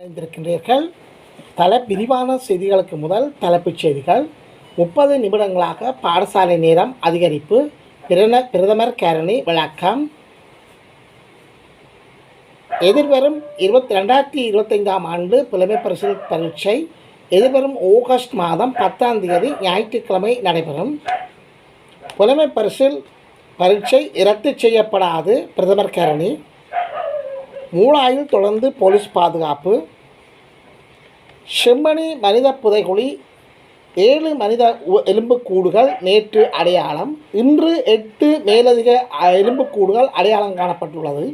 இணைந்திருக்கின்றீர்கள். விரிவான செய்திகளுக்கு முதல் தலைப்புச் செய்திகள். 30 நிமிடங்களாக பாடசாலை நேரம் அதிகரிப்பு, பிரதமர் கருணி விளக்கம். எதிர்வரும் 2025ஆம் ஆண்டு புலமை பரிசில் பரீட்சை எதிர்வரும் ஆகஸ்ட் மாதம் 10ஆம் தேதி ஞாயிற்றுக்கிழமை நடைபெறும். புலமை பரிசில் பரீட்சை ரத்து செய்யப்படாது, பிரதமர் கருணி. மூளாயில் தொடர்ந்து போலீஸ் பாதுகாப்பு. செம்மணி மனித புதைகுழி 7 மனித எலும்புக்கூடுகள் நேற்று அடையாளம். இன்று 8 மேலதிக எலும்புக்கூடுகள் அடையாளம் காணப்பட்டுள்ளது.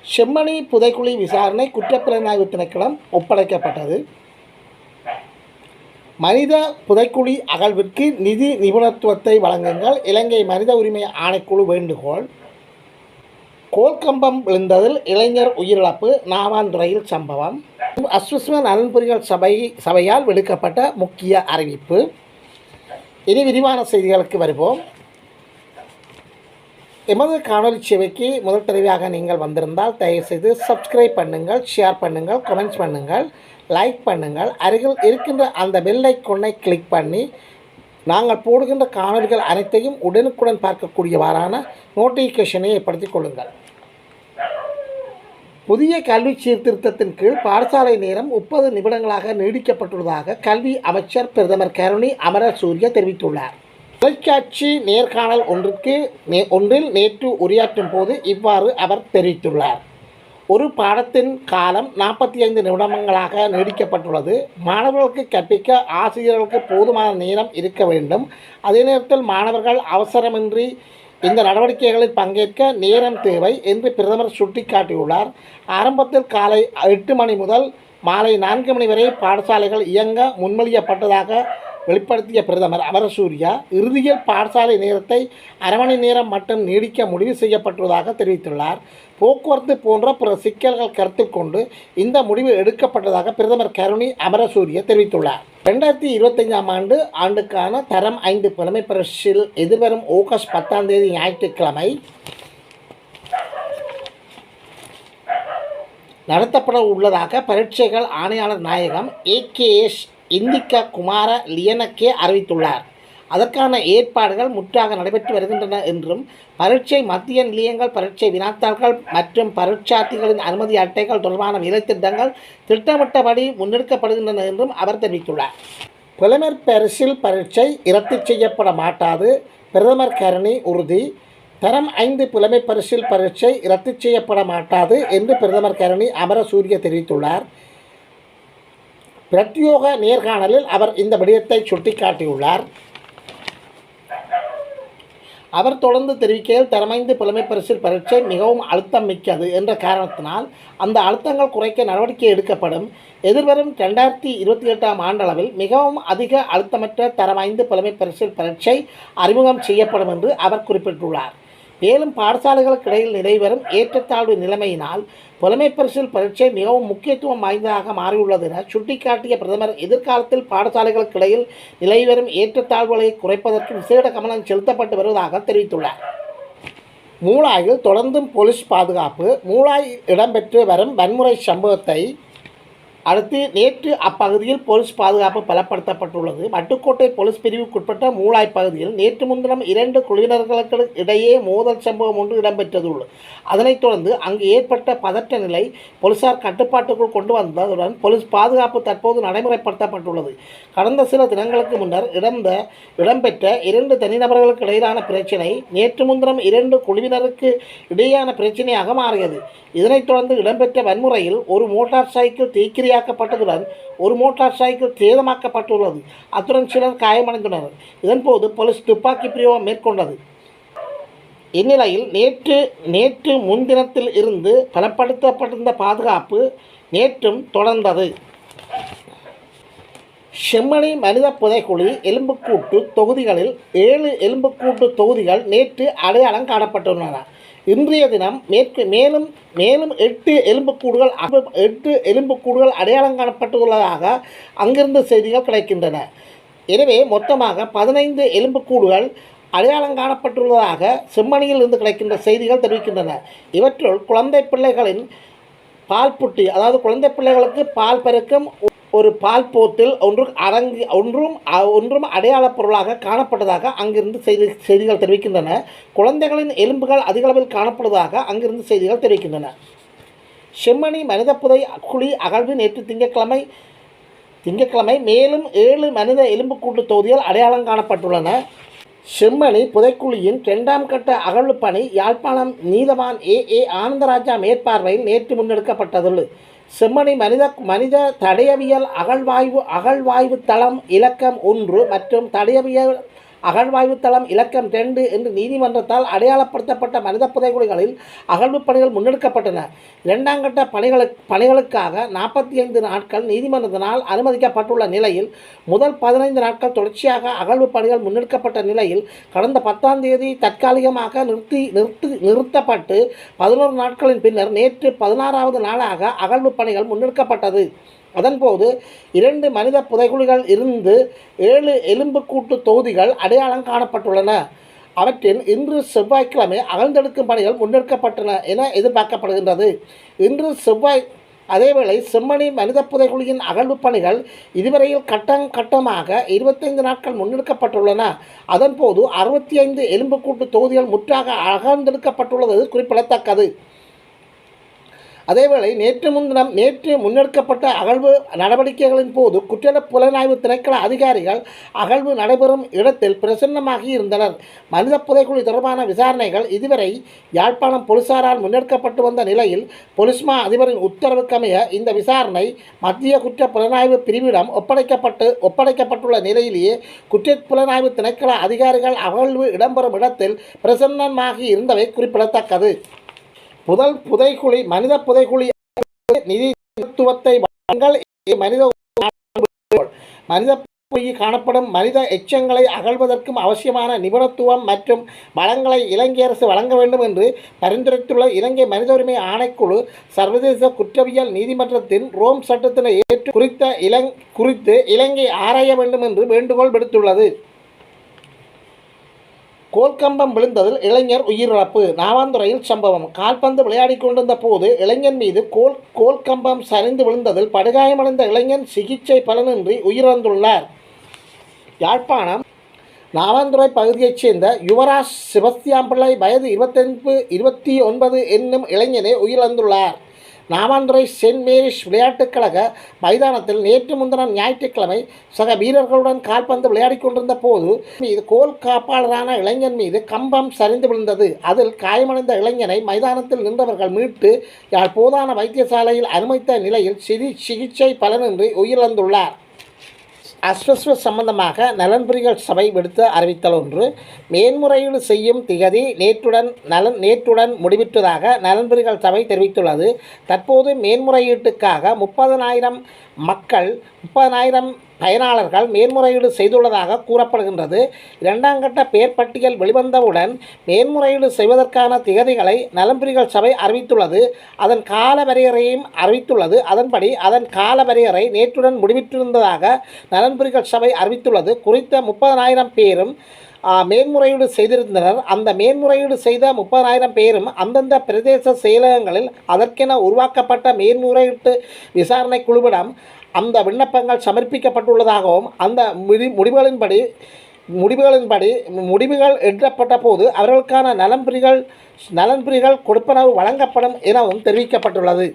செம்மணி புதைக்குழி விசாரணை குற்றப்புலனாய்வு திணைக்களம் ஒப்படைக்கப்பட்டது. மனித புதைக்குழி அகழ்விற்கு நிதி நிபுணத்துவத்தை வழங்குங்கள், இலங்கை மனித உரிமை ஆணைக்குழு வேண்டுகோள். கோல்கம்பம் விழுந்ததில் இளைஞர் உயிரிழப்பு, நாவாந்துறையில் சம்பவம். அஸ்விஸ்ம நலன்புரிகள் சபையால் விடுக்கப்பட்ட முக்கிய அறிவிப்பு. இனி விரிவான செய்திகளுக்கு வருவோம். எமது காணொலி சேவைக்கு முதல் தடவையாக நீங்கள் வந்திருந்தால் தயவுசெய்து சப்ஸ்கிரைப் பண்ணுங்கள், ஷேர் பண்ணுங்கள், கமெண்ட்ஸ் பண்ணுங்கள், லைக் பண்ணுங்கள். அருகில் இருக்கின்ற அந்த பெல் ஐகானை கிளிக் பண்ணி நாங்கள் போடுகின்ற காணொலிகள் அனைத்தையும் உடனுக்குடன் பார்க்கக்கூடியவாறான நோட்டிஃபிகேஷனை ஏற்படுத்திக் கொள்ளுங்கள். புதிய கல்வி சீர்திருத்தத்தின் கீழ் பாடசாலை நேரம் 30 நிமிடங்களாக நீடிக்கப்பட்டுள்ளதாக கல்வி அமைச்சர் பிரதமர் கருணி அமரசூரிய தெரிவித்துள்ளார். தொலைக்காட்சி நேர்காணல் ஒன்றில் நேற்று உரையாற்றும் போது இவ்வாறு அவர் தெரிவித்துள்ளார். ஒரு பாடத்தின் காலம் 45 நிமிடங்களாக நீடிக்கப்பட்டுள்ளது. மாணவர்களுக்கு கற்பிக்க ஆசிரியர்களுக்கு போதுமான நேரம் இருக்க வேண்டும். அதே நேரத்தில் மாணவர்கள் அவசரமின்றி இந்த நடவடிக்கைகளில் பங்கேற்க நேரம் தேவை என்று பிரதமர் சுட்டிக்காட்டியுள்ளார். ஆரம்பத்தில் காலை 8 மணி முதல் மாலை 4 மணி வரை பாடசாலைகள் இயங்க முன்மொழியப்பட்டதாக வெளிப்படுத்திய பிரதமர் அமரசூரியா இறுதியில் பாடசாலை நேரத்தை அரை மணி நேரம் மட்டும் நீடிக்க முடிவு செய்யப்பட்டுள்ளதாக தெரிவித்துள்ளார். போக்குவரத்து போன்ற பிற சிக்கல்கள் கருத்தில் கொண்டு இந்த முடிவு எடுக்கப்பட்டதாக பிரதமர் கருணி அமரசூரிய தெரிவித்துள்ளார். 2025ஆம் ஆண்டுக்கான தரம் 5 புலமை பரிசில் எதிர்வரும் ஆகஸ்ட் 10ஆம் தேதி ஞாயிற்றுக்கிழமை நடத்தப்பட உள்ளதாக பரீட்சைகள் ஆணையாளர் நாயகம் AKS இந்திகா குமார லியனக்கே அறிவித்துள்ளார். அதற்கான ஏற்பாடுகள் முற்றாக நடைபெற்று வருகின்றன என்றும் பரீட்சை மத்திய நிலையங்கள், பரீட்சை வினாத்தாள்கள் மற்றும் பரீட்சார்த்திகளின் அனுமதி அட்டைகள் தொடர்பான வேலைத்திட்டங்கள் திட்டமிட்டபடி முன்னெடுக்கப்படுகின்றன என்றும் அவர் தெரிவித்துள்ளார். புலமை பரிசில் பரீட்சை ரத்து செய்யப்பட மாட்டாது, பிரதமர் கருணி உறுதி. தரம் 5 புலமை பரிசில் பரீட்சை ரத்து செய்யப்பட மாட்டாது என்று பிரதமர் கருணி அமரசூரிய தெரிவித்துள்ளார். பிரத்யோக நேர்காணலில் அவர் இந்த விடயத்தை சுட்டிக்காட்டியுள்ளார். அவர் தொடர்ந்து தெரிவிக்கையில் தரம் 5 புலமை பரிசில் பரீட்சை மிகவும் அழுத்தம் மிக்கது என்ற காரணத்தினால் அந்த அழுத்தங்கள் குறைக்க நடவடிக்கை எடுக்கப்படும். எதிர்வரும் 2028ஆம் ஆண்டளவில் மிகவும் அதிக அழுத்தமற்ற தரம் 5 புலமை பரிசில் பரீட்சை அறிமுகம் செய்யப்படும் என்று அவர் குறிப்பிட்டுள்ளார். மேலும் பாடசாலைகளுக்கு இடையில் நிலைவரும் ஏற்றத்தாழ்வு நிலைமையினால் புலமை பரிசில் பரீட்சை மிகவும் முக்கியத்துவம் வாய்ந்ததாக மாறியுள்ளது என சுட்டிக்காட்டிய பிரதமர் எதிர்காலத்தில் பாடசாலைகளுக்கு இடையில் நிலைவரும் ஏற்றத்தாழ்வுகளை குறைப்பதற்கு விசேட கவனம் செலுத்தப்பட்டு வருவதாக தெரிவித்துள்ளார். மூளாயில் தொடர்ந்தும் போலீஸ் பாதுகாப்பு. மூளாயில் இடம்பெற்று வரும் வன்முறை சம்பவத்தை அடுத்து நேற்று அப்பகுதியில் போலீஸ் பாதுகாப்பு பலப்படுத்தப்பட்டுள்ளது. மட்டுக்கோட்டை போலீஸ் பிரிவுக்குட்பட்ட மூளாய் பகுதியில் நேற்று முன்தினம் 2 குழுவினர்களுக்கு இடையே மோதல் சம்பவம் ஒன்று இடம்பெற்றதுள்ளது. அதனைத் தொடர்ந்து அங்கு ஏற்பட்ட பதற்ற நிலை போலீசார் கட்டுப்பாட்டுக்குள் கொண்டு வந்ததுடன் போலீஸ் பாதுகாப்பு தற்போது நடைமுறைப்படுத்தப்பட்டுள்ளது. கடந்த சில தினங்களுக்கு முன்னர் இடம்பெற்ற 2 தனிநபர்களுக்கு இடையிலான பிரச்சினை நேற்று முன்தினம் 2 குழுவினருக்கு இடையேயான பிரச்சினையாக மாறியது. இதனைத் தொடர்ந்து இடம்பெற்ற வன்முறையில் ஒரு மோட்டார் சைக்கிள் தீக்கிரையாக்கப்பட்டதுடன் ஒரு மோட்டார் சைக்கிள் சேதமாக்கப்பட்டுள்ளது. அத்துடன் சிலர் காயமடைந்துள்ளனர். இதன்போது போலீஸ் துப்பாக்கி பிரயோகம் மேற்கொண்டது. இந்நிலையில் நேற்று முன்தினத்தில் இருந்து பலப்படுத்தப்பட்டிருந்த பாதுகாப்பு நேற்றும் தொடர்ந்தது. செம்மணி மனித புதைக்குழி எலும்புக்கூட்டு தொகுதிகளில் 7 எலும்புக்கூட்டு தொகுதிகள் நேற்று அடையாளம் காணப்பட்டுள்ளன. இன்றைய தினம் மேலும் 8 எலும்புக்கூடுகள் அடையாளம் காணப்பட்டுள்ளதாக அங்கிருந்து செய்திகள் கிடைக்கின்றன. எனவே மொத்தமாக 15 எலும்புக்கூடுகள் அடையாளம் காணப்பட்டுள்ளதாக செம்மணியில் இருந்து கிடைக்கின்ற செய்திகள் தெரிவிக்கின்றன. இவற்றுள் குழந்தை பிள்ளைகளின் பால் புட்டி, அதாவது குழந்தை பிள்ளைகளுக்கு பால் பெருக்கும் ஒரு பால் போத்தில் ஒன்றும் அடையாளப் பொருளாக காணப்பட்டதாக அங்கிருந்து செய்திகள் தெரிவிக்கின்றன. குழந்தைகளின் எலும்புகள் அதிகளவில் காணப்படுவதாக அங்கிருந்து செய்திகள் தெரிவிக்கின்றன. செம்மணி மனித புதை குழி அகழ்வு நேற்று திங்கட்கிழமை மேலும் 7 மனித எலும்புக்கூட்டு தொகுதிகள் அடையாளம் காணப்பட்டுள்ளன. செம்மணி புதைக்குழியின் 2ஆம் கட்ட அகழ்வு பணி யாழ்ப்பாணம் நீதவான் ஏ ஆனந்தராஜா மேற்பார்வையில் நேற்று முன்னெடுக்கப்பட்டது. செம்மணி மனித தடயவியல் அகழ்வாய்வு தளம் இலக்கம் 1 மற்றும் தடயவியல் அகழ்வாய்வு தளம் இலக்கம் 2 என்று நீதிமன்றத்தால் அடையாளப்படுத்தப்பட்ட மனித புதைகுழிகளில் அகழ்வு பணிகள் முன்னெடுக்கப்பட்டன. 2ஆம் கட்ட பணிகளுக்காக 45 நாட்கள் நீதிமன்றத்தினால் அனுமதிக்கப்பட்டுள்ள நிலையில் முதல் 15 நாட்கள் தொடர்ச்சியாக அகழ்வு பணிகள் முன்னெடுக்கப்பட்ட நிலையில் கடந்த 10ஆம் தேதி தற்காலிகமாக நிறுத்தப்பட்டு 11 நாட்களின் பின்னர் நேற்று 16வது நாளாக அகழ்வு பணிகள் முன்னெடுக்கப்பட்டது. அதன்போது 2 மனித புதைகுழிகள் இருந்து 7 எலும்புக்கூட்டு தொகுதிகள் அடையாளம் காணப்பட்டுள்ளன. அவற்றில் இன்று செவ்வாய்க்கிழமை அகழ்ந்தெடுக்கும் பணிகள் முன்னெடுக்கப்பட்டன என எதிர்பார்க்கப்படுகின்றது. இன்று செவ்வாய் அதேவேளை செம்மணி மனித புதைகுழியின் அகழ்வு பணிகள் இதுவரையில் கட்டமாக 25 நாட்கள் முன்னெடுக்கப்பட்டுள்ளன. அதன்போது 65 எலும்புக்கூட்டு தொகுதிகள் முற்றாக அகழ்ந்தெடுக்கப்பட்டுள்ளது குறிப்பிடத்தக்கது. அதேவேளை நேற்று முன்னெடுக்கப்பட்ட அகழ்வு நடவடிக்கைகளின் போது குற்ற புலனாய்வு திணைக்கள அதிகாரிகள் அகழ்வு நடைபெறும் இடத்தில் பிரசன்னமாகி இருந்தனர். மனித புதைக்குழி தொடர்பான விசாரணைகள் இதுவரை யாழ்ப்பாணம் போலீசாரால் முன்னெடுக்கப்பட்டு வந்த நிலையில் பொலிஸ்மா அதிபரின் உத்தரவுக்கமைய இந்த விசாரணை மத்திய குற்ற புலனாய்வு பிரிவிடம் ஒப்படைக்கப்பட்டுள்ள நிலையிலேயே குற்ற புலனாய்வு திணைக்கள அதிகாரிகள் அகழ்வு இடம்பெறும் இடத்தில் பிரசன்னமாகி இருந்தவை குறிப்பிடத்தக்கது. மனித புதைக்குழி நிதித்துவத்தை மனித காணப்படும் மனித எச்சங்களை அகழ்வதற்கும் அவசியமான நிபுணத்துவம் மற்றும் வளங்களை இலங்கை அரசு வழங்க வேண்டும் என்று பரிந்துரைத்துள்ள இலங்கை மனித உரிமை ஆணைக்குழு சர்வதேச குற்றவியல் நீதிமன்றத்தின் ரோம் சட்டத்தினை ஏற்று குறித்து இலங்கை ஆராய வேண்டும் என்று வேண்டுகோள் விடுத்துள்ளது. கோல்கம்பம் விழுந்ததில் இளைஞர் உயிரிழப்பு. நாவாந்துறையில் சம்பவம். கால்பந்து விளையாடிக் கொண்டிருந்த போது இளைஞன் மீது கோல்கம்பம் சரிந்து விழுந்ததில் படுகாயமடைந்த இளைஞன் சிகிச்சை பலனின்றி உயிரிழந்துள்ளார். யாழ்ப்பாணம் நாவாந்துறை பகுதியைச் சேர்ந்த யுவராஜ் செபஸ்தியான் வயது 29 என்னும் இளைஞனே உயிரிழந்துள்ளார். நாவாந்துறை சென்ட் மேரிஸ் விளையாட்டுக் கழக மைதானத்தில் நேற்று முன்தினம் ஞாயிற்றுக்கிழமை சக வீரர்களுடன் கால்பந்து விளையாடிக் கொண்டிருந்த போது கோல் காப்பாளரான இளைஞன் மீது கம்பம் சரிந்து விழுந்தது. அதில் காயமடைந்த இளைஞனை மைதானத்தில் நின்றவர்கள் மீட்டு யாழ் போதான வைத்தியசாலையில் அனுமதித்த நிலையில் சிகிச்சை பலனின்றி உயிரிழந்துள்ளார். அஸ்வஸ்வ சம்பந்தமாக நலன்புரிகள் சபை விடுத்த அறிவித்தல் ஒன்று. மேன்முறையீடு செய்யும் திகதி நேற்றுடன் முடிவிட்டதாக நலன்புரிகள் சபை தெரிவித்துள்ளது. தற்போது மேன்முறையீட்டுக்காக 30,000 பயனாளர்கள் மேன்முறையீடு செய்துள்ளதாக கூறப்படுகின்றது. 2ஆம் கட்ட பெயர் பட்டியல் வெளிவந்தவுடன் மேன்முறையீடு செய்வதற்கான திகதிகளை நலன்புரிகள் சபை அறிவித்துள்ளது. அதன் கால வரையறையையும் அறிவித்துள்ளது. அதன்படி அதன் கால வரையறை நேற்றுடன் முடிவிட்டிருந்ததாக நலன்புரிகள் சபை அறிவித்துள்ளது. குறித்த 30,000 பேரும் மேன்முறையீடு செய்திருந்தனர். அந்த மேன்முறையீடு செய்த 30,000 பேரும் அந்தந்த பிரதேச செயலகங்களில் அதற்கென உருவாக்கப்பட்ட மேன்முறையீட்டு விசாரணை குழுவிடம் அந்த விண்ணப்பங்கள் சமர்ப்பிக்கப்பட்டுள்ளதாகவும் அந்த முடிவுகள் எட்டப்பட்ட போது அவர்களுக்கான நலன்புரிகள் கொடுப்பனவு வழங்கப்படும் எனவும் தெரிவிக்கப்பட்டுள்ளது.